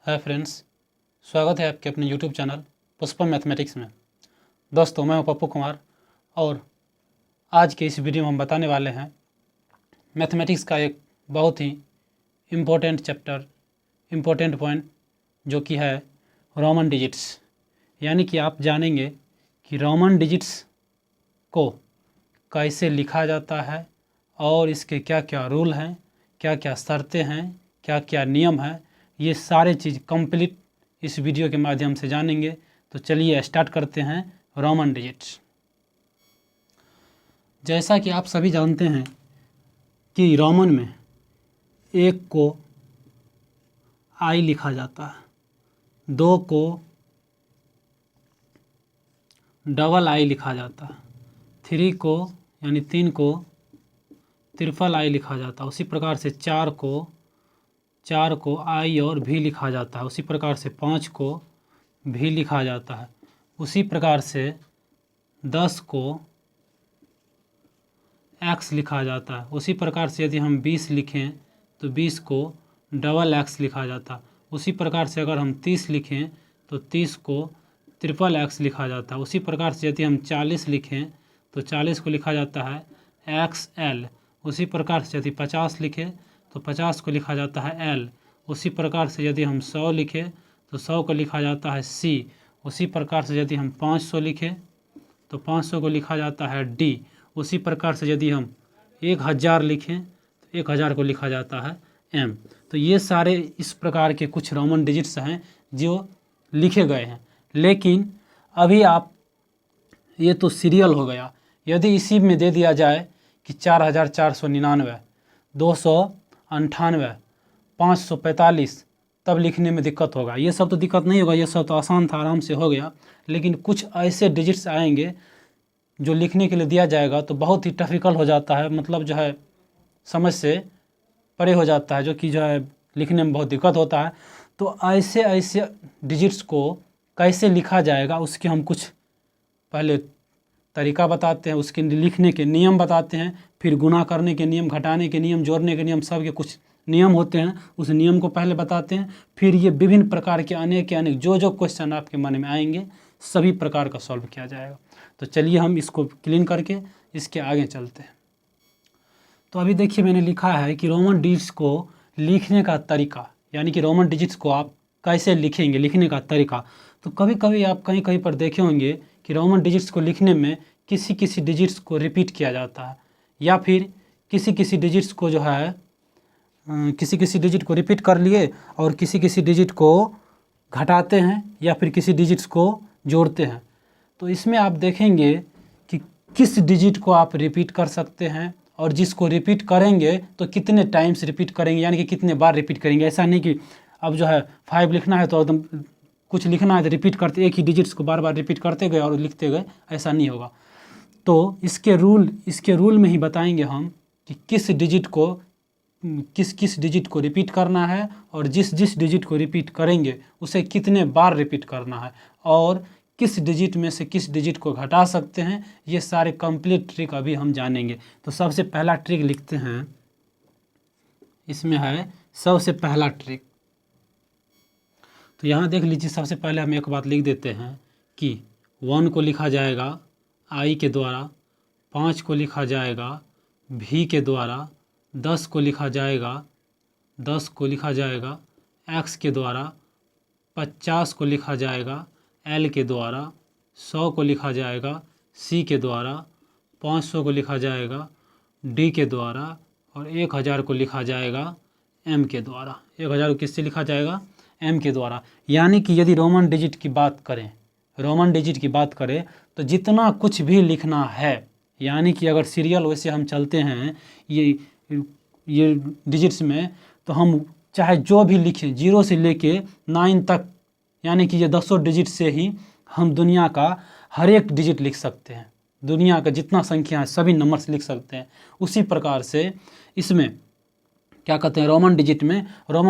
Hi friends, स्वागत है आपके अपने यूट्यूब चैनल पुष्पम मैथमेटिक्स में। दोस्तों, मैं हूं पप्पू कुमार और आज के इस वीडियो में हम बताने वाले हैं मैथमेटिक्स का एक बहुत ही इम्पोर्टेंट चैप्टर, इम्पोर्टेंट पॉइंट, जो कि है रोमन डिजिट्स। यानी कि आप जानेंगे कि रोमन डिजिट्स को कैसे लिखा जाता है और इसके क्या क्या रूल हैं, क्या क्या शर्तें हैं, क्या क्या नियम हैं। ये सारे चीज़ कंप्लीट इस वीडियो के माध्यम से जानेंगे। तो चलिए स्टार्ट करते हैं रोमन डिजिट्स। जैसा कि आप सभी जानते हैं कि रोमन में एक को आई लिखा जाता है, दो को डबल आई लिखा जाता है, थ्री को यानी तीन को ट्रिपल आई लिखा जाता है। उसी प्रकार से चार को आई और भी लिखा जाता है। उसी प्रकार से 5 को भी लिखा जाता है। उसी प्रकार से 10 को एक्स लिखा जाता है। उसी प्रकार से यदि हम 20 लिखें तो 20 को डबल एक्स लिखा जाता है। उसी प्रकार से अगर हम 30 लिखें तो 30 को ट्रिपल एक्स लिखा जाता है। उसी प्रकार से यदि हम 40 लिखें तो 40 को लिखा जाता है एक्स एल। उसी प्रकार से यदि 50 लिखें तो 50 को लिखा जाता है एल। उसी प्रकार से यदि हम 100 लिखें तो 100 को लिखा जाता है सी। उसी प्रकार से यदि हम 500 लिखें तो 500 को लिखा जाता है डी। उसी प्रकार से यदि हम 1000 लिखें तो 1000 को लिखा जाता है एम। तो ये सारे इस प्रकार के कुछ रोमन डिजिट्स हैं जो लिखे गए हैं। लेकिन अभी आप, ये तो सीरियल हो गया, यदि इसी में दे दिया जाए कि 4499, 298, 545, तब लिखने में दिक्कत होगा। ये सब तो दिक्कत नहीं होगा, ये सब तो आसान था, आराम से हो गया। लेकिन कुछ ऐसे डिजिट्स आएंगे जो लिखने के लिए दिया जाएगा तो बहुत ही डिफ़िकल्ट हो जाता है, मतलब जो है समझ से परे हो जाता है, जो कि जो है लिखने में बहुत दिक्कत होता है। तो ऐसे ऐसे डिजिट्स को कैसे लिखा जाएगा उसके हम कुछ पहले तरीका बताते हैं, उसके लिखने के नियम बताते हैं, फिर गुणा करने के नियम, घटाने के नियम, जोड़ने के नियम, सब के कुछ नियम होते हैं, उस नियम को पहले बताते हैं। फिर ये विभिन्न प्रकार के अनेक जो क्वेश्चन आपके मन में आएंगे सभी प्रकार का सॉल्व किया जाएगा। तो चलिए हम इसको क्लीन करके इसके आगे चलते हैं। तो अभी देखिए, मैंने लिखा है कि रोमन डिजिट्स को लिखने का तरीका, यानी कि रोमन डिजिट्स को आप कैसे लिखेंगे, लिखने का तरीका। तो कभी कभी आप कहीं कहीं पर देखे होंगे कि रोमन डिजिट्स को लिखने में किसी किसी डिजिट्स को रिपीट किया जाता है, या फिर किसी किसी डिजिट्स को जो है किसी किसी डिजिट को रिपीट कर लिए और किसी किसी डिजिट को घटाते हैं या फिर किसी डिजिट्स को जोड़ते हैं। तो इसमें आप देखेंगे कि किस डिजिट को आप रिपीट कर सकते हैं और जिसको रिपीट करेंगे तो कितने टाइम्स रिपीट करेंगे, यानी कि कितने बार रिपीट करेंगे। ऐसा नहीं कि अब जो है 5 लिखना है तो एकदम कुछ लिखना है तो रिपीट करते, एक ही डिजिट्स को बार बार रिपीट करते गए और लिखते गए, ऐसा नहीं होगा। तो इसके रूल में ही बताएंगे हम कि किस डिजिट को किस डिजिट को रिपीट करना है और जिस डिजिट को रिपीट करेंगे उसे कितने बार रिपीट करना है और किस डिजिट में से किस डिजिट को घटा सकते हैं। ये सारे कंप्लीट ट्रिक अभी हम जानेंगे। तो सबसे पहला ट्रिक लिखते हैं, इसमें है सबसे पहला ट्रिक। तो यहाँ देख लीजिए, सबसे पहले हम एक बात लिख देते हैं कि 1 को लिखा जाएगा आई के द्वारा, 5 को लिखा जाएगा भी के द्वारा, 10 को लिखा जाएगा एक्स के द्वारा, 50 को लिखा जाएगा एल के द्वारा, 100 को लिखा जाएगा सी के द्वारा, 500 को लिखा जाएगा डी के द्वारा और 1000 को लिखा जाएगा एम के द्वारा। 1000 को किससे लिखा जाएगा? एम के द्वारा। यानी कि यदि रोमन डिजिट की बात करें तो जितना कुछ भी लिखना है, यानी कि अगर सीरियल वैसे हम चलते हैं ये डिजिट्स में, तो हम चाहे जो भी लिखें 0 से लेके 9 तक, यानी कि ये 10 डिजिट से ही हम दुनिया का हर एक डिजिट लिख सकते हैं। दुनिया का जितना संख्या है सभी नंबर्स लिख सकते हैं। उसी प्रकार से इसमें क्या कहते हैं, रोमन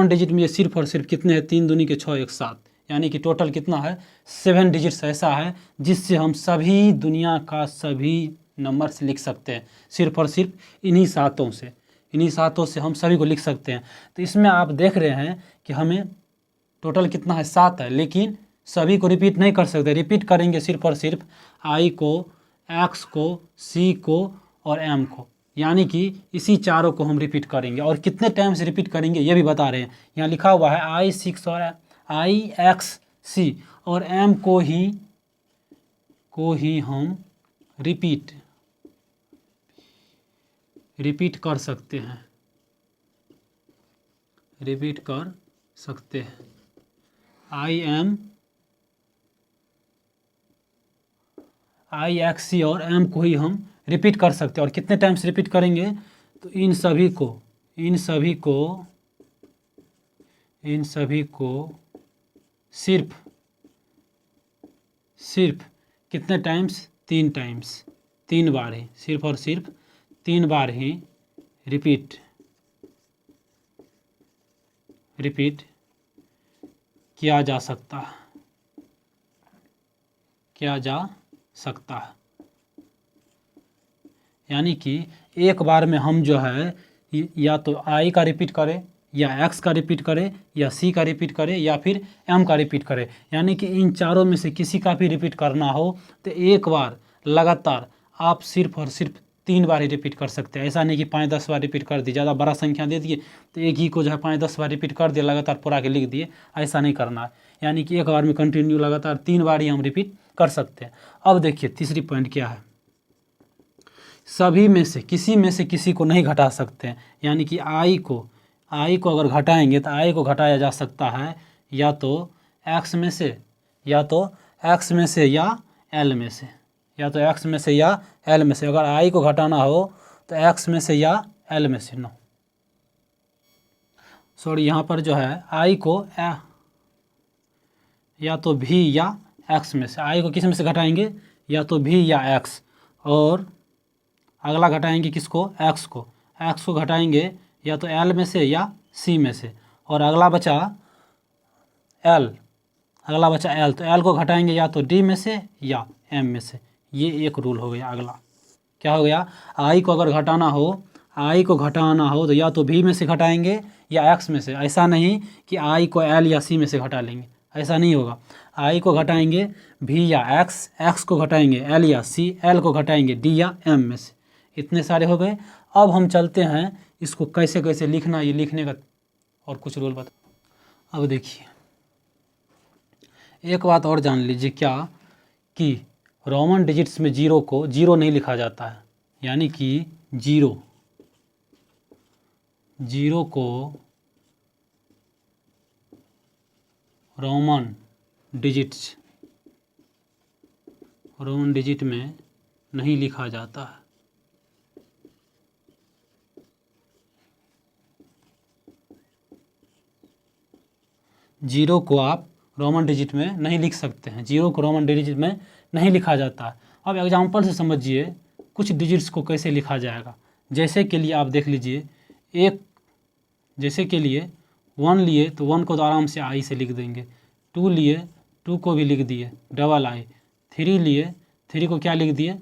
डिजिट में ये सिर्फ और सिर्फ कितने हैं? 3 दूनी के 6 1 7, यानी कि टोटल कितना है? 7 डिजिट्स ऐसा है जिससे हम सभी दुनिया का सभी नंबर्स लिख सकते हैं। सिर्फ और सिर्फ इन्हीं सातों से हम सभी को लिख सकते हैं। तो इसमें आप देख रहे हैं कि हमें टोटल कितना है 7 है, लेकिन सभी को रिपीट नहीं कर सकते। रिपीट करेंगे सिर्फ और सिर्फ आई को, एक्स को, सी को और एम को, यानी कि इसी चारों को हम रिपीट करेंगे। और कितने टाइम से रिपीट करेंगे ये भी बता रहे हैं, यहाँ लिखा हुआ है आई 6 और आई एक्स सी और एम को ही हम रिपीट कर सकते हैं, रिपीट कर सकते हैं। आई एक्स सी और एम को ही हम रिपीट कर सकते हैं। और कितने टाइम्स रिपीट करेंगे, तो इन सभी को सिर्फ कितने टाइम्स, 3 टाइम्स, 3 बार ही, सिर्फ और सिर्फ 3 बार ही रिपीट किया जा सकता है, यानी कि एक बार में हम जो है या तो आई का रिपीट करें, या एक्स का रिपीट करें, या सी का रिपीट करें, या फिर एम का रिपीट करें। यानी कि इन चारों में से किसी का भी रिपीट करना हो तो एक बार लगातार आप सिर्फ और सिर्फ 3 बार ही रिपीट कर सकते हैं। ऐसा नहीं कि 5-10 बार रिपीट कर दिए, ज़्यादा बड़ा संख्या दे दिए तो एक ही को जो है 5-10 बार रिपीट कर दिया, लगातार पूरा के लिख दिए, ऐसा नहीं करना है। यानी कि एक बार में कंटिन्यू लगातार 3 बार ही हम रिपीट कर सकते हैं। अब देखिए तीसरी पॉइंट क्या है, सभी में से किसी को नहीं घटा सकते हैं। यानी कि आई को अगर घटाएंगे तो आई को घटाया जा सकता है या तो एक्स में से, या एल में से, एल में से। अगर आई को घटाना हो तो एक्स में से या एल में से। नो सॉरी, यहाँ पर जो है आई को या तो भी या एक्स में से, आई को किस में से घटाएंगे, या तो भी या एक्स, और अगला घटाएंगे किसको, एक्स को घटाएंगे या तो एल में से या सी में से, और अगला बचा एल, तो एल को घटाएंगे या तो डी में से या एम में से। ये एक रूल हो गया। अगला क्या हो गया, आई को अगर घटाना हो तो या तो भी में से घटाएंगे या एक्स में से। ऐसा नहीं कि आई को एल या सी में से घटा लेंगे, ऐसा नहीं होगा। आई को घटाएंगे भी या एक्स को घटाएंगे एल या सी, एल को घटाएंगे डी या एम में से। इतने सारे हो गए। अब हम चलते हैं इसको कैसे कैसे लिखना, ये लिखने का और कुछ रूल बता। अब देखिए एक बात और जान लीजिए, क्या कि रोमन डिजिट्स में जीरो को जीरो नहीं लिखा जाता है। यानी कि जीरो को रोमन डिजिट में नहीं लिखा जाता है। जीरो को आप रोमन डिजिट में नहीं लिख सकते हैं, जीरो को रोमन डिजिट में नहीं लिखा जाता है। अब एग्जांपल से समझिए कुछ डिजिट्स को कैसे लिखा जाएगा। जैसे के लिए आप देख लीजिए, जैसे के लिए 1 लिए तो 1 को तो आराम से आई से लिख देंगे, 2 लिए 2 को भी लिख दिए डबल आई, 3 लिए 3 को क्या लिख दिए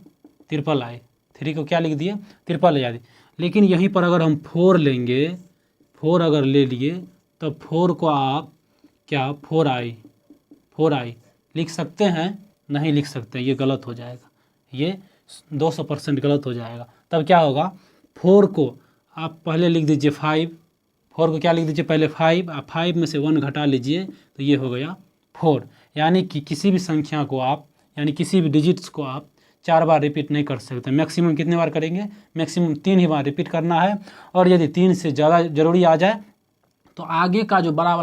ट्रिपल आई, 3 को क्या लिख दिए ट्रिपल आई। लेकिन यहीं पर अगर हम 4 लेंगे, 4 अगर ले लिए तो 4 को आप क्या 4 आई लिख सकते हैं, नहीं लिख सकते, ये गलत हो जाएगा, ये 200% गलत हो जाएगा। तब क्या होगा, 4 को आप पहले लिख दीजिए 5, 4 को क्या लिख दीजिए पहले 5, आप 5 में से 1 घटा लीजिए तो ये हो गया 4। यानी कि किसी भी संख्या को आप, यानी किसी भी डिजिट्स को आप 4 बार रिपीट नहीं कर सकते। मैक्सिमम कितने बार करेंगे, मैक्सिमम 3 ही बार रिपीट करना है। और यदि 3 से ज़्यादा जरूरी आ जाए तो आगे का जो बड़ा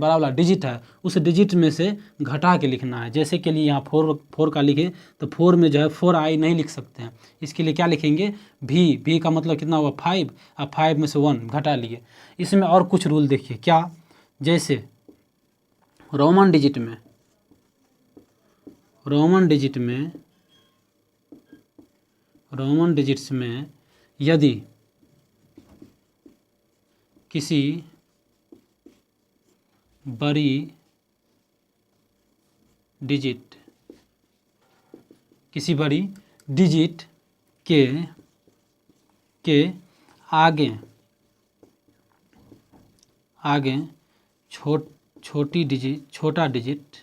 वाला डिजिट है उस डिजिट में से घटा के लिखना है। जैसे के लिए यहाँ 4 का लिखे तो 4 में जो है 4 आई नहीं लिख सकते हैं, इसके लिए क्या लिखेंगे भी का मतलब कितना हुआ 5, अब 5 में से 1 घटा लिए। इसमें और कुछ रूल देखिए क्या, जैसे रोमन डिजिट्स में यदि किसी बड़ी डिजिट के आगे छोटा डिजिट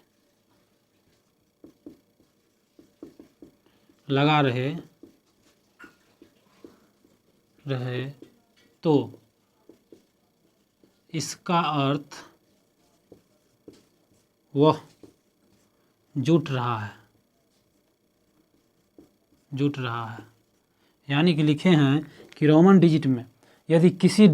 लगा रहे तो इसका अर्थ वह जुट रहा है। यानी कि लिखे हैं कि रोमन डिजिट में यदि किसी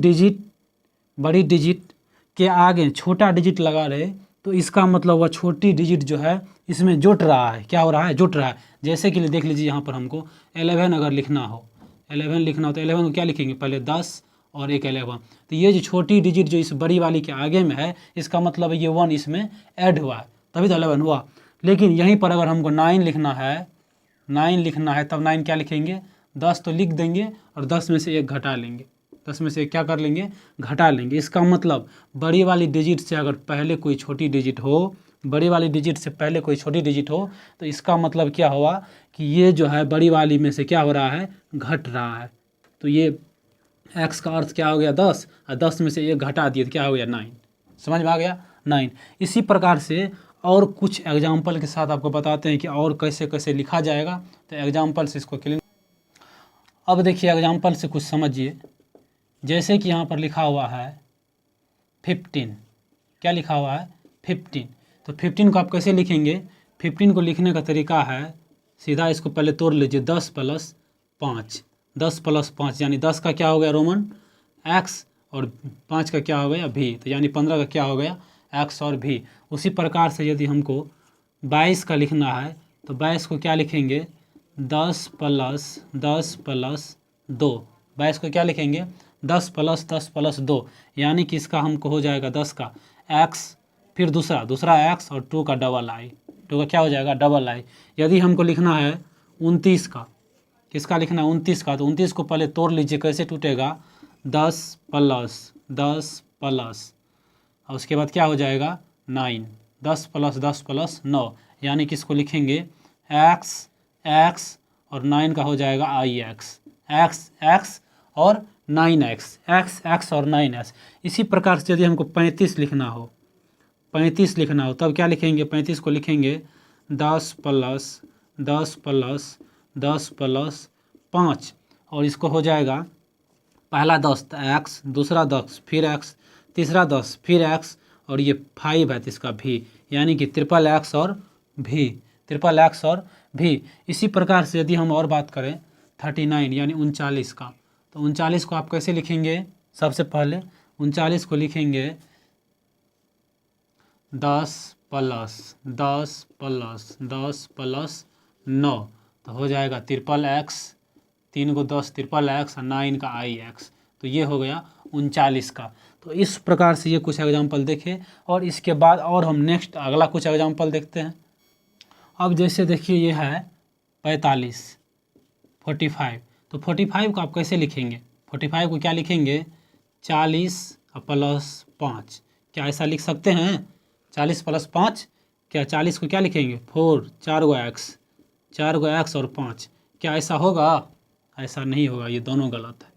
बड़ी डिजिट के आगे छोटा डिजिट लगा रहे तो इसका मतलब वह छोटी डिजिट जो है इसमें जुट रहा है। क्या हो रहा है? जुट रहा है। जैसे कि देख लीजिए यहाँ पर हमको 11 अगर लिखना हो तो 11 को क्या लिखेंगे? पहले 10 और एक 11। तो ये जो छोटी डिजिट जो इस बड़ी वाली के आगे में है इसका मतलब ये 1 इसमें ऐड हुआ है, तभी तो 11 हुआ। लेकिन यहीं पर अगर हमको 9 लिखना है तब 9 क्या लिखेंगे? 10 तो लिख देंगे और 10 में से 1 घटा लेंगे। 10 में से 1 क्या कर लेंगे? घटा लेंगे। इसका मतलब बड़ी वाली डिजिट से अगर पहले कोई छोटी डिजिट हो, तो इसका मतलब क्या हुआ कि ये जो है बड़ी वाली में से क्या हो रहा है? घट रहा है। तो ये x का अर्थ क्या हो गया? 10, और 10 में से 1 घटा दिए तो क्या हो गया? 9। समझ में आ गया? 9। इसी प्रकार से और कुछ एग्जाम्पल के साथ आपको बताते हैं कि और कैसे कैसे लिखा जाएगा। तो एग्जाम्पल से इसको क्लियर। अब देखिए एग्जाम्पल से कुछ समझिए। जैसे कि यहाँ पर लिखा हुआ है 15। क्या लिखा हुआ है? 15। तो 15 को आप कैसे लिखेंगे? 15 को लिखने का तरीका है सीधा इसको पहले तोड़ लीजिए। 10 + 5, 10 + 5 यानी 10 का क्या हो गया? रोमन x, और 5 का क्या हो गया? v। तो यानी 15 का क्या हो गया? x और v। उसी प्रकार से यदि हमको 22 का लिखना है तो 22 को क्या लिखेंगे? 10 + 2। 22 को क्या लिखेंगे? 10 + 10 + 2 यानी कि इसका हमको हो जाएगा 10 का x, फिर दूसरा x और 2 का डबल i। 2 का क्या हो जाएगा? Double i। यदि हमको लिखना है 29 का, किसका लिखना है? 29 का। तो 29 को पहले तोड़ लीजिए, कैसे टूटेगा? 10 + 10 + और उसके बाद क्या हो जाएगा? 9। 10 + 10 + 9 यानी कि इसको लिखेंगे x और 9 का हो जाएगा ix। x और 9x, x और 9x। इसी प्रकार से यदि हमको 35 लिखना हो तब क्या लिखेंगे? 35 को लिखेंगे 10 + 10 + 10 + 5 और इसको हो जाएगा पहला 10 तो x, दूसरा 10 फिर x, तीसरा 10 फिर x और ये 5 है तो इसका v, यानी कि XXX और v। इसी प्रकार से यदि हम और बात करें 39 यानी 39 का, तो 39 को आप कैसे लिखेंगे? सबसे पहले 39 को लिखेंगे 10 + 10 + 10 + 9 तो हो जाएगा XXX। 3 को 10 XXX और 9 का ix। तो ये हो गया 39 का। तो इस प्रकार से ये कुछ एग्जाम्पल देखे और इसके बाद और हम नेक्स्ट अगला कुछ एग्जाम्पल देखते हैं। अब जैसे देखिए ये है 45, 45। तो 45 को आप कैसे लिखेंगे? 45 को क्या लिखेंगे? 40 + 5। क्या ऐसा लिख सकते हैं? 40 + 5। क्या 40 को क्या लिखेंगे? 4, 4 गो x और 5। क्या ऐसा होगा? ऐसा नहीं होगा। ये दोनों गलत है।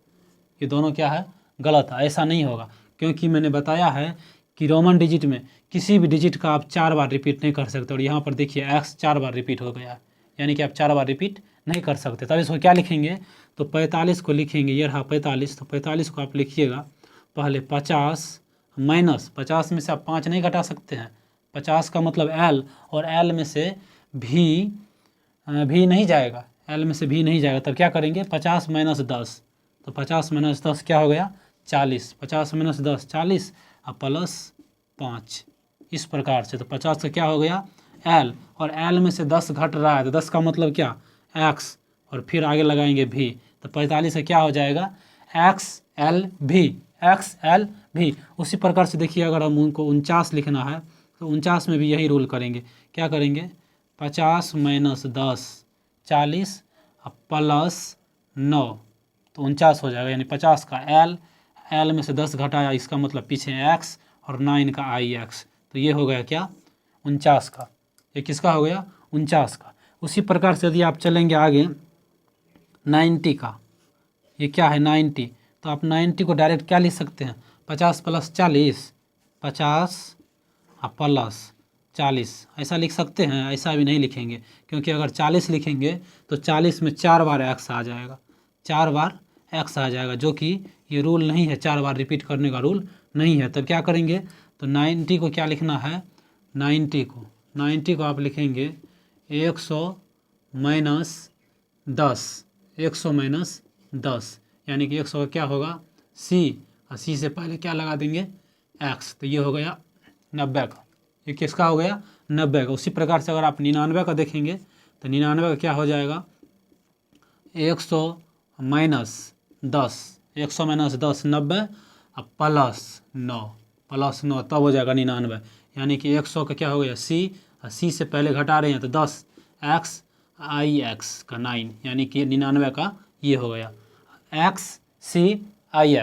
ये दोनों क्या है? गलत है। ऐसा नहीं होगा क्योंकि मैंने बताया है कि रोमन डिजिट में किसी भी डिजिट का आप 4 बार रिपीट नहीं कर सकते। और यहाँ पर देखिए x 4 बार रिपीट हो गया है, यानी कि आप 4 बार रिपीट नहीं कर सकते। तब इसको क्या लिखेंगे? तो 45 को लिखेंगे। ये रहा 45। तो 45 को आप लिखिएगा पहले 50 - 50 में से आप 5 नहीं घटा सकते हैं। 50 का मतलब l, और l में से भी नहीं जाएगा। l में से भी नहीं जाएगा। तब क्या करेंगे? 50 - 10। तो 50 - 10 क्या हो गया? 40। 50 - 10 40 और +5 इस प्रकार से। तो 50 का क्या हो गया? l, और l में से 10 घट रहा है तो 10 का मतलब क्या? x, और फिर आगे लगाएंगे v। तो 45 से क्या हो जाएगा? XLV। उसी प्रकार से देखिए अगर हम उनको 49 लिखना है तो 49 में भी यही रूल करेंगे। क्या करेंगे? 50 - 10 40 और +9 तो 49 हो जाएगा। यानी 50 का l में से 10 घटाया, इसका मतलब पीछे x और 9 का ix। तो ये हो गया क्या? 49 का। ये किसका हो गया? 49 का। उसी प्रकार से यदि आप चलेंगे आगे 90 का, ये क्या है? 90। तो आप 90 को डायरेक्ट क्या लिख सकते हैं? 50 + 40 50 और प्लस 40, ऐसा लिख सकते हैं। ऐसा भी नहीं लिखेंगे, क्योंकि अगर 40 लिखेंगे तो 40 में 4 बार x आ जाएगा, 4 बार x आ जाएगा, जो कि ये रूल नहीं है, 4 बार रिपीट करने का रूल नहीं है। तब क्या करेंगे, तो 90 को क्या लिखना है, 90 को आप लिखेंगे 100 माइनस 10, 100 माइनस 10, यानी कि 100 का क्या होगा c, और c से पहले क्या लगा देंगे x, तो ये हो गया 90 का। ये किसका हो गया, 90 का। उसी प्रकार से अगर आप 99 का देखेंगे तो 99 का क्या हो जाएगा, 100 माइनस 10, 100 माइनस 10 90, और प्लस 9 तब हो जाएगा 99, यानी कि 100 का क्या हो गया c, और c से पहले घटा रहे हैं तो 10 x i x का 9, यानी कि 99 का ये हो गया x c i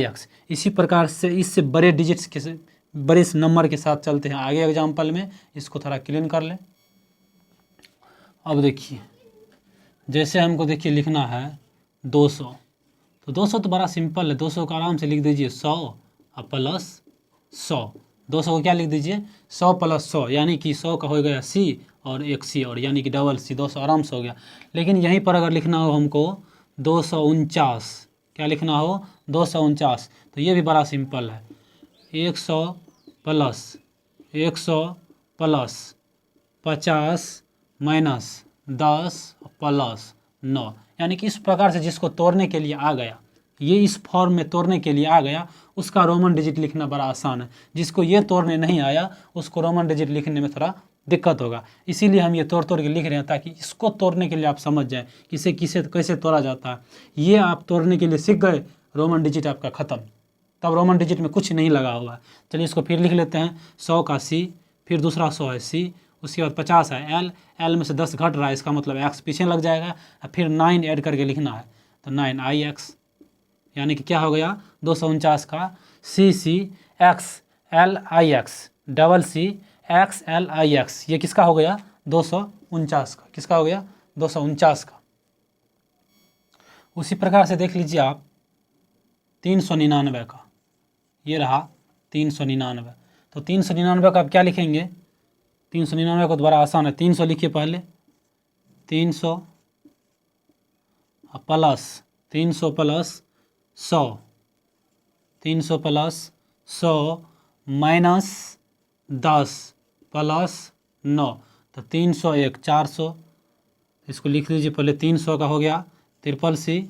x। इसी प्रकार से इससे बड़े डिजिट्स के बड़े नंबर के साथ चलते हैं आगे एग्जाम्पल में। इसको थोड़ा क्लीन कर लें। अब देखिए, जैसे हमको देखिए लिखना है 200, तो 200 तो बड़ा सिंपल है, 200 को आराम से लिख दीजिए 100 और प्लस 100। 200 को क्या लिख दीजिए 100 प्लस 100, यानी कि 100 का हो गया c और एक c, और यानी कि डबल c, 200 आराम से हो गया। लेकिन यहीं पर अगर लिखना हो हमको 249, क्या लिखना हो 249, तो ये भी बड़ा सिंपल है, 100 प्लस 50 माइनस 10 प्लस 9, यानी कि इस प्रकार से जिसको तोड़ने के लिए आ गया, ये इस फॉर्म में तोड़ने के लिए आ गया, उसका रोमन डिजिट लिखना बड़ा आसान है। जिसको ये तोड़ने नहीं आया उसको रोमन डिजिट लिखने में थोड़ा दिक्कत होगा। इसीलिए हम ये तोड़ के लिख रहे हैं, ताकि इसको तोड़ने के लिए आप समझ जाएं किसे किसे कैसे तोड़ा जाता है। ये आप तोड़ने के लिए सीख गए, रोमन डिजिट आपका ख़त्म, तब रोमन डिजिट में कुछ नहीं लगा हुआ है। चलिए इसको फिर लिख लेते हैं, 100 का c, फिर दूसरा 100 है c, उसके बाद 50 है l में से 10 घट रहा है, इसका मतलब x पीछे लग जाएगा, फिर 9 ऐड करके लिखना है, तो 9 i x, यानी कि क्या हो गया 249 का c x l i x, double c x l i x, ये किसका हो गया 249 का, किसका हो गया 249 का। उसी प्रकार से देख लीजिए आप 399 का, ये रहा 399, तो 399 का आप क्या लिखेंगे, 399 को दोबारा आसान है, 300 लिखिए पहले, 300 plus 300 plus 100, 300 plus 100 minus 10 plus 9, तो 301 400, इसको लिख लीजिए पहले, 300 का हो गया ट्रिपल सी,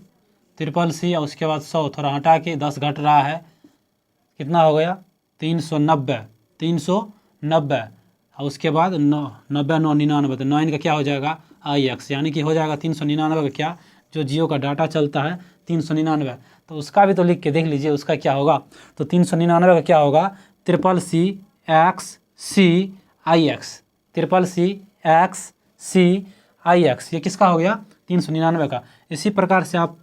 और उसके बाद 100 थोड़ा हटा के 10 घट रहा है, कितना हो गया 390, और उसके बाद 90 9 99, तो 9 का क्या हो जाएगा आई एक्स, यानी कि हो जाएगा 399 का क्या, जो जियो का डाटा चलता है 399, तो उसका भी तो लिख के देख लीजिए उसका क्या होगा। तो 399 का क्या होगा, ट्रिपल सी एक्स सी आई एक्स, ट्रिपल सी एक्स सी आई एक्स, ये किसका हो गया 399 का। इसी प्रकार से आप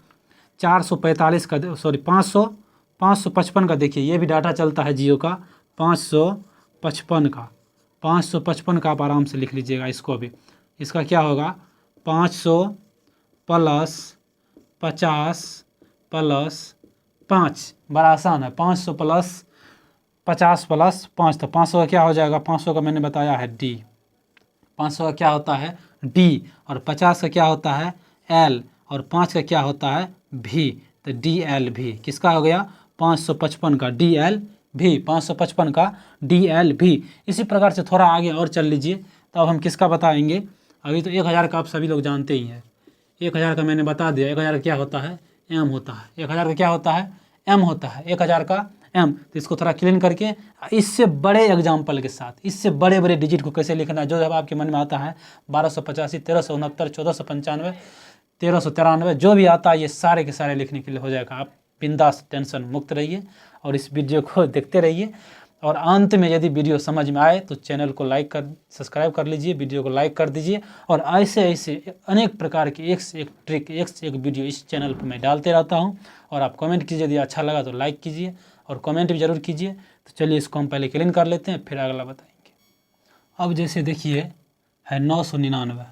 445 का, सॉरी 555 का देखिए, ये भी डाटा चलता है जियो का, 555 का आप आराम से लिख लीजिएगा इसको भी। इसका क्या होगा 500 प्लस 50 प्लस 5, बड़ा आसान है, 500 प्लस 50 प्लस 5, तो 500 का क्या हो जाएगा, 500 का मैंने बताया है डी, 500 का क्या होता है डी, और 50 का क्या होता है एल, और 5 का क्या होता है भी, तो डी एल भी किसका हो गया 555 का डी एल भी, 555 का डी एल भी। इसी प्रकार से थोड़ा आगे और चल लीजिए, तो अब हम किसका बताएंगे। अभी तो 1000 का आप सभी लोग जानते ही हैं, 1000 का मैंने बता दिया, 1000 का क्या होता है एम होता है, 1000 का क्या होता है एम होता है, 1000 का एम। तो इसको थोड़ा क्लीन करके इससे बड़े एग्जाम्पल के साथ, इससे बड़े बड़े डिजिट को कैसे लिखना है, जो जब आपके मन में आता है 1285 1369 1495 1393, जो भी आता है ये सारे के सारे लिखने के लिए हो जाएगा। आप बिंदास टेंशन मुक्त रहिए और इस वीडियो को देखते रहिए। और अंत में यदि वीडियो समझ में आए तो चैनल को सब्सक्राइब कर लीजिए, वीडियो को लाइक कर दीजिए, और ऐसे अनेक प्रकार की एक से एक ट्रिक, एक से एक वीडियो इस चैनल पर मैं डालते रहता हूं। और आप कमेंट कीजिए, यदि अच्छा लगा तो लाइक कीजिए और कमेंट भी ज़रूर कीजिए। तो चलिए इसको हम पहले क्लीन कर लेते हैं, फिर अगला बताएंगे। अब जैसे देखिए है 999,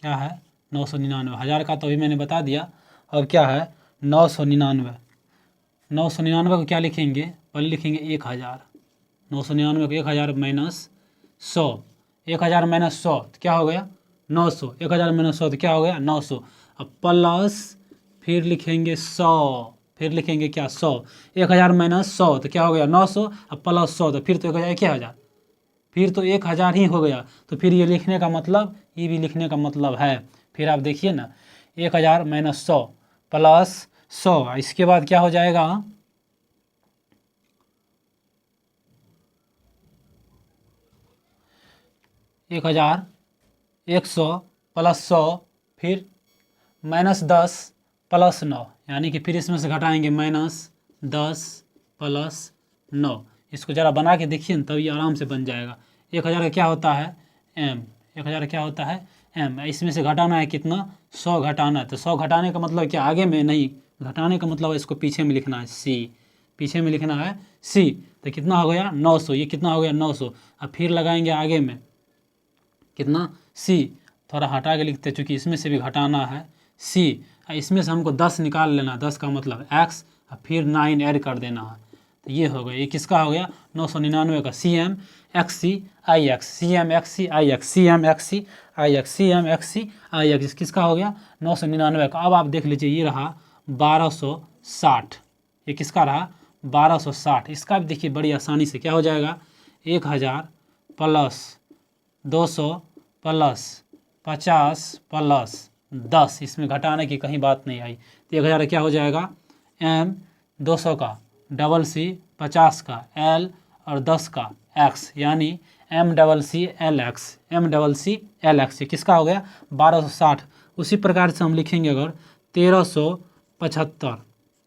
क्या है 999, 1000 का तो अभी मैंने बता दिया। अब क्या है 999, 999 को क्या लिखेंगे पहले लिखेंगे 1000, 999 को 1000 माइनस 100, 1000 माइनस 100 तो क्या हो गया 900, 1000 माइनस 100 तो क्या हो गया 900। अब प्लस फिर लिखेंगे 100, फिर लिखेंगे क्या 100, 1000 माइनस 100 तो क्या हो गया 900, अब प्लस 100 तो फिर तो 1000, फिर तो 1000 ही हो गया। तो फिर ये लिखने का मतलब, ये भी लिखने का मतलब है। फिर आप देखिए ना 1000 माइनस 100 प्लस 100, इसके बाद क्या हो जाएगा 1100 प्लस 100 फिर माइनस 10 प्लस 9, यानी कि फिर इसमें से घटाएंगे -10 प्लस 9। इसको ज़रा बना के देखिए ना, तब ये आराम से बन जाएगा। 1000 का क्या होता है m, 1000 क्या होता है m, इसमें से घटाना है कितना 100 घटाना है। तो 100 घटाने का मतलब क्या, आगे में नहीं, घटाने का मतलब इसको पीछे में लिखना है c, पीछे में लिखना है c। तो कितना हो गया 900, ये कितना हो गया 900। अब फिर लगाएंगे आगे में कितना c, थोड़ा हटा के लिखते हैं चूँकि इसमें से भी घटाना है c। इसमें से हमको 10 निकाल लेना, 10 का मतलब x, और फिर 9 ऐड कर देना है। तो ये हो गया, ये किसका हो गया 999 का CM XC IX, CM XC IX, CM XC IX, CM XC IX, किसका हो गया 999 का। अब आप देख लीजिए ये रहा 1260, ये किसका रहा 1260। इसका भी देखिए बड़ी आसानी से क्या हो जाएगा 1000 प्लस 200 प्लस 50 प्लस 10, इसमें घटाने की कहीं बात नहीं आई। तो 1000 क्या हो जाएगा M, 200 का डबल C, 50 का L और 10 का X, यानी MCCLX, MCCLX, ये किसका हो गया 1260। उसी प्रकार से हम लिखेंगे अगर 1375,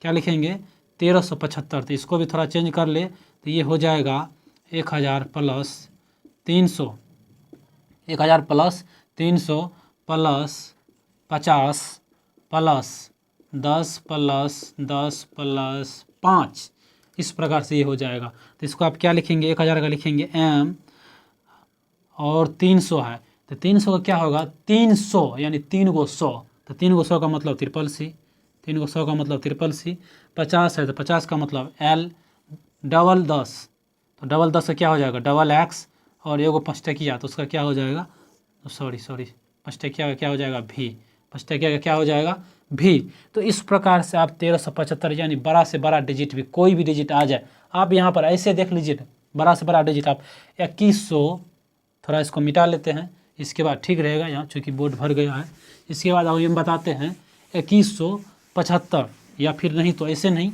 क्या लिखेंगे 1375, तो इसको भी थोड़ा चेंज कर ले तो ये हो जाएगा 1000 plus 300, 1000 plus 300 plus 50 plus 10 plus 10 plus 5, इस प्रकार से ये हो जाएगा। तो इसको आप क्या लिखेंगे 1000 का लिखेंगे M, और 300 है तो 300 का क्या होगा 300, यानी 3 गो 100, तो 3 गो 100 का मतलब ट्रिपल C, 3 गो 100 का मतलब ट्रिपल C। 50 है तो 50 का मतलब L, डबल 10 तो डबल 10 का क्या हो जाएगा डबल X, और एगो 5 टकिया तो उसका क्या हो जाएगा, सॉरी 5 टकिया का क्या हो जाएगा V, 5 टकिया का क्या हो जाएगा V। तो इस प्रकार से आप 1375, यानी बड़ा से बड़ा डिजिट भी, कोई भी डिजिट आ जाए, आप यहाँ पर ऐसे देख लीजिए बड़ा से बड़ा डिजिट आप 2100, थोड़ा इसको मिटा लेते हैं, इसके बाद ठीक रहेगा यहाँ चूँकि बोर्ड भर गया है। इसके बाद हम बताते हैं 2175, या फिर नहीं तो ऐसे नहीं,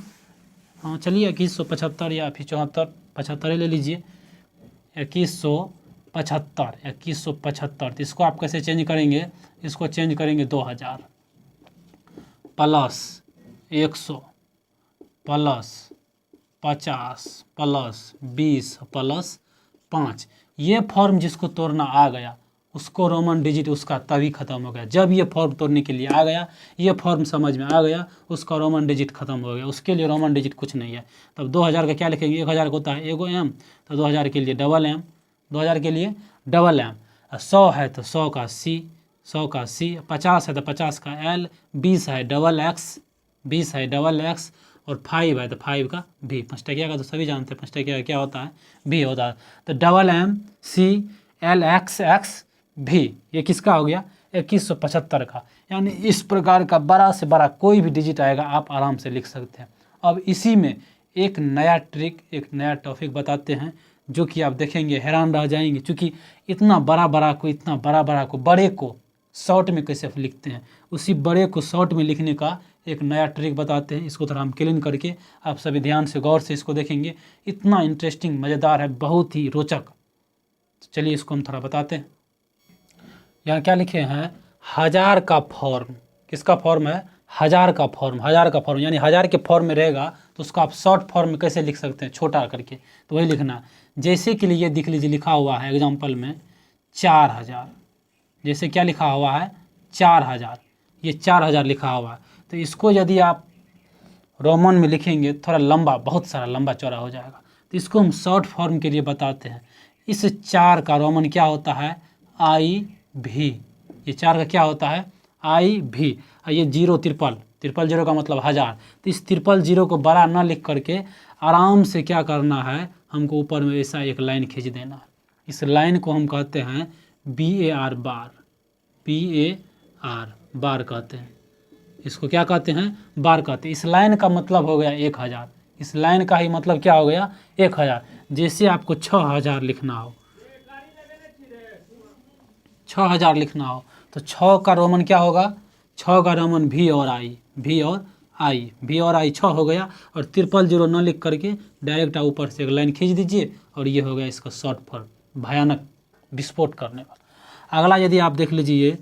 हाँ चलिए 2175 या फिर 75 ले लीजिए, 2175, तो इसको आप कैसे चेंज करेंगे, इसको चेंज करेंगे 2000 प्लस 100 प्लस 50 प्लस 20 प्लस 5। ये फॉर्म जिसको तोड़ना आ गया उसको रोमन डिजिट उसका तभी ख़त्म हो गया जब ये फॉर्म तोड़ने के लिए आ गया, ये फॉर्म समझ में आ गया, उसका रोमन डिजिट ख़त्म हो गया, उसके लिए रोमन डिजिट कुछ नहीं है। तब 2000 का क्या लिखेंगे, 1000 का होता है एगो M, तो 2000 के लिए डबल M, 2000 के लिए डबल M। 100 है तो 100 का C, 100 का C, 50 है तो 50 का L, 20 है डबल X, 20 है डबल X, और 5 है तो 5 का V। 5 टकिया का तो सभी जानते हैं 5 टकिया का क्या होता है V होता है। तो double M C L X X V, ये किसका हो गया 2175 का। यानी इस प्रकार का बड़ा से बड़ा कोई भी डिजिट आएगा आप आराम से लिख सकते हैं। अब इसी में एक नया ट्रिक, एक नया टॉपिक बताते हैं जो कि आप देखेंगे हैरान रह जाएंगे, क्योंकि इतना बड़ा बड़ा को बड़े को शॉर्ट में कैसे लिखते हैं, उसी बड़े को शॉर्ट में लिखने का एक नया ट्रिक बताते हैं। इसको थोड़ा हम क्लीन करके आप सभी ध्यान से गौर से इसको देखेंगे, इतना इंटरेस्टिंग मज़ेदार है, बहुत ही रोचक। तो चलिए इसको हम थोड़ा बताते हैं। यहाँ क्या लिखे हैं 1000 का फॉर्म, किसका फॉर्म है 1000 का फॉर्म, 1000 का फॉर्म, यानी 1000 के फॉर्म में रहेगा तो उसको आप शॉर्ट फॉर्म में कैसे लिख सकते हैं छोटा करके, तो वही लिखना। जैसे कि लिए देख लीजिए लिखा हुआ है एग्जाम्पल में 4000, जैसे क्या लिखा हुआ है 4000, ये 4000 लिखा हुआ है, तो इसको यदि आप रोमन में लिखेंगे थोड़ा लंबा, बहुत सारा लंबा चौड़ा हो जाएगा, तो इसको हम शॉर्ट फॉर्म के लिए बताते हैं। इस 4 का रोमन क्या होता है IV, ये 4 का क्या होता है IV, और ये 0 ट्रिपल, 000 का मतलब 1000। तो इस 000 को बड़ा ना लिख करके आराम से क्या करना है, हमको ऊपर में ऐसा एक लाइन खींच देना है। इस लाइन को हम कहते हैं BAR बार, BAR बार कहते हैं। इसको क्या कहते हैं, बार कहते हैं। इस लाइन का मतलब हो गया 1000। इस लाइन का ही मतलब क्या हो गया, 1000। जैसे आपको 6000 लिखना हो, 6000 लिखना हो तो 6 का रोमन क्या होगा, 6 का रोमन V और I, V और I 6 हो गया। और 000 न लिख करके डायरेक्ट ऊपर से एक लाइन खींच दीजिए और ये हो गया इसका शॉर्ट फॉर्म, भयानक विस्फोट करने वाला। अगला यदि आप देख लीजिए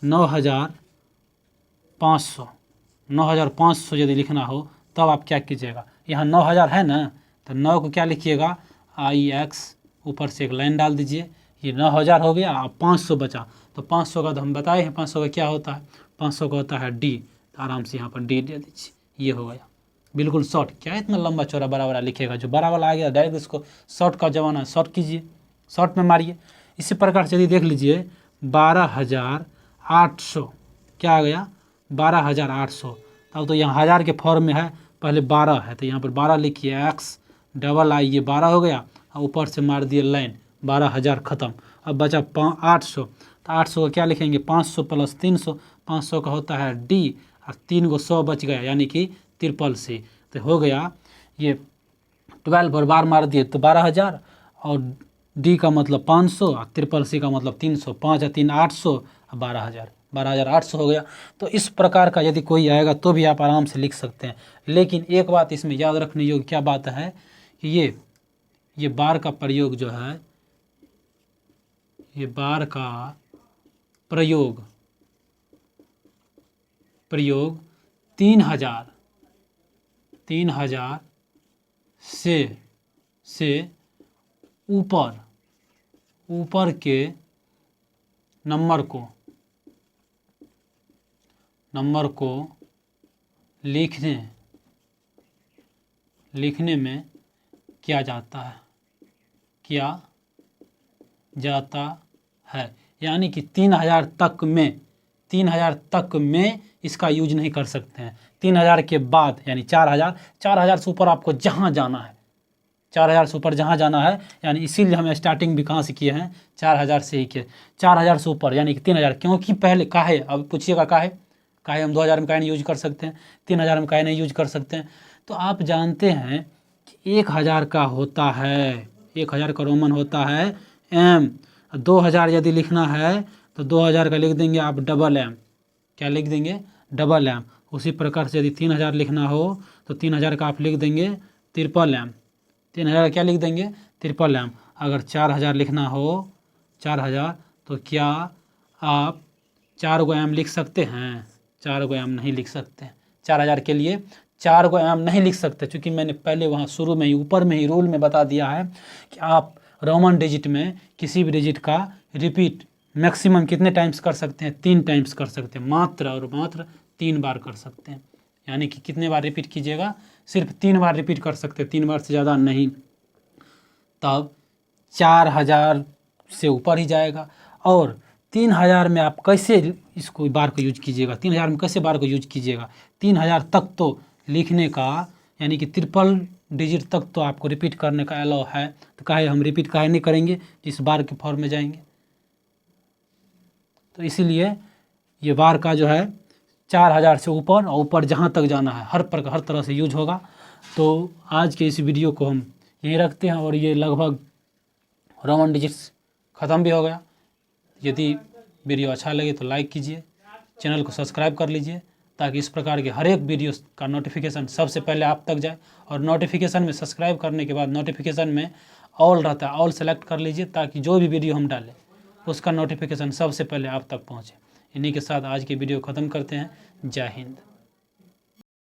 9500 यदि लिखना हो तब आप क्या कीजिएगा, यहाँ 9000 है ना, तो 9 को क्या लिखिएगा IX, ऊपर से एक लाइन डाल दीजिए, ये 9000 हो गया। अब 500 बचा, तो 500 का तो हम बताए हैं 500 का क्या होता है, 500 का होता है D। तो आराम से यहाँ पर D दे दीजिए, ये हो गया बिल्कुल शॉर्ट। क्या इतना लंबा चौड़ा बड़ा बड़ा लिखेगा, जो बड़ा वाला आ गया डायरेक्ट इसको शॉर्ट का जमाना है, शॉर्ट कीजिए, शॉर्ट में मारिए। इसी प्रकार से यदि देख लीजिए 12800 क्या आ गया, 12800। अब तो यहाँ 1000 के फॉर्म में है, पहले 12 है तो यहाँ पर 12 लिखिए, XII ये 12 हो गया, और ऊपर से मार दिए लाइन, 12000 खत्म। अब बचा 800, तो 800 का क्या लिखेंगे, 500 + 300, 500 का होता है D, और 3 को 100 बच गया यानी कि 3C। तो हो गया ये 12 और बार मार दिए तो 12000, और D का मतलब 500, और 3C का मतलब 300, 5 और 3 800, 12800 हो गया। तो इस प्रकार का यदि कोई आएगा तो भी आप आराम से लिख सकते हैं। लेकिन एक बात इसमें याद रखने योग्य क्या बात है कि ये बार का प्रयोग जो है, ये बार का प्रयोग 3000 से ऊपर के नंबर को लिखने में किया जाता है। यानी कि 3000 तक में इसका यूज नहीं कर सकते हैं। 3000 के बाद यानी 4000 से ऊपर आपको जहाँ जाना है, 4000 से ऊपर जहाँ जाना है, यानी इसीलिए हम स्टार्टिंग भी कहाँ से किए हैं, 4000 से ही किए। 4000 से ऊपर यानी कि 3000, क्योंकि पहले काहे, अब पूछिएगा काहे हम 2000 में काहे नहीं यूज कर सकते हैं, 3000 में काहे नहीं यूज कर सकते हैं। तो आप जानते हैं कि 1000 का होता है, 1000 का रोमन होता है M। 2000 यदि लिखना है तो 2000 का लिख देंगे आप MM, क्या लिख देंगे, MM। उसी प्रकार से यदि 3000 लिखना हो तो 3000 का आप लिख देंगे MM, 3000 का क्या लिख देंगे, MM। अगर 4000 लिखना हो 4000, तो क्या आप 4 गो M लिख सकते हैं, 4 गो M नहीं लिख सकते। 4000 के लिए 4 गो M नहीं लिख सकते, क्योंकि मैंने पहले वहाँ शुरू में ही ऊपर में ही रूल में बता दिया है कि आप रोमन डिजिट में किसी भी डिजिट का रिपीट मैक्सिमम कितने टाइम्स कर सकते हैं, 3 टाइम्स कर सकते हैं, मात्र और मात्र 3 बार कर सकते हैं। यानी कि कितने बार रिपीट कीजिएगा, सिर्फ 3 बार रिपीट कर सकते हैं, 3 बार से ज़्यादा नहीं। तब 4000 से ऊपर ही जाएगा। और 3000 में आप कैसे इसको बार को यूज कीजिएगा, 3000 में कैसे बार को यूज कीजिएगा, 3000 तक तो लिखने का यानी कि 3 डिजिट तक तो आपको रिपीट करने का अलाउ है। तो काहे हम रिपीट काहे नहीं करेंगे, जिस बार के फॉर्म में जाएंगे। तो इसीलिए ये बार का जो है 4000 से ऊपर और ऊपर जहाँ तक जाना है हर तरह से यूज होगा। तो आज के इस वीडियो को हम यहीं रखते हैं, और ये लगभग रोमन डिजिट्स ख़त्म भी हो गया। यदि वीडियो अच्छा लगे तो लाइक कीजिए, चैनल को सब्सक्राइब कर लीजिए, ताकि इस प्रकार के हर एक वीडियो का नोटिफिकेशन सबसे पहले आप तक जाए। और नोटिफिकेशन में सब्सक्राइब करने के बाद नोटिफिकेशन में ऑल रहता है, ऑल सेलेक्ट कर लीजिए, ताकि जो भी वीडियो हम डालें उसका नोटिफिकेशन सबसे पहले आप तक पहुँचे। इन्हीं के साथ आज की वीडियो ख़त्म करते हैं। जय हिंद।